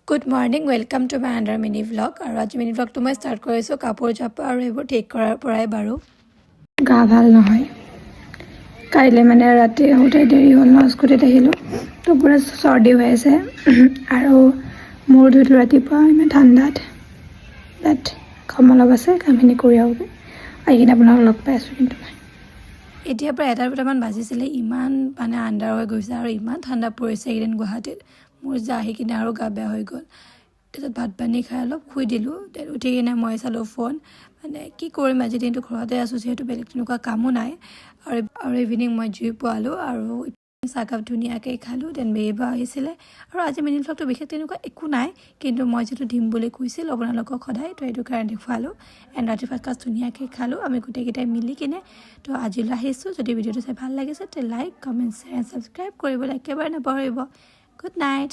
good morning welcome to my under mini vlog আৰু আজি mini ভ্লগটো মই ষ্টাৰ্ট কৰিছোঁ কাপোৰ জাপা আৰু এইবোৰ ঠিক কৰাৰ পৰাই বাৰু গা ভাল নহয় কাইলৈ মানে ৰাতি আহোঁতে দেৰি হ'ল ন স্কুটিত আহিলোঁ তো পূৰা চৰ্দি হৈ আছে আৰু মূৰ ধুইলোঁ ৰাতিপুৱা ইমান ঠাণ্ডাত বাট কাম অলপ আছে কামখিনি কৰি আহোঁগৈ আহি কিনে আপোনাক লগ পাই আছোঁ কিন্তু মই এতিয়া প্ৰায় 1:00 বাজিছিলে ইমান মানে আণ্ডাৰ হৈ গৈছে আৰু ইমান ঠাণ্ডা পৰিছে এইকেইদিন গুৱাহাটীত মোৰ যে আহি কিনে আৰু গা বেয়া হৈ গ'ল তাৰপিছত ভাত পানী খাই অলপ শুই দিলোঁ দেন উঠি কিনে মই চালোঁ ফোন মানে কি কৰিম আজি দিনটো ঘৰতে আছোঁ যিহেতু বেলেগ তেনেকুৱা কামো নাই আৰু ইভিনিং মই জুই পোৱালোঁ আৰু চাহকাপ ধুনীয়াকৈ খালোঁ দেন বেবা আহিছিলে আৰু আজি মিনি ভ্লগটো বিশেষ তেনেকুৱা একো নাই কিন্তু মই যিটো দিম বুলি কৈছিলোঁ আপোনালোকক সদায় তো সেইটো কাৰণে দেখুৱালোঁ এণ্ড ৰাতিৰ ভাত সাঁজ ধুনীয়াকৈ খালোঁ আমি গোটেইকেইটাই মিলি কিনে তো আজিলৈ আহিছোঁ যদি ভিডিঅ'টো চাই ভাল লাগিছে তে like comment share and subscribe কৰিবলৈ একেবাৰে নাপাহৰিব গুড নাইট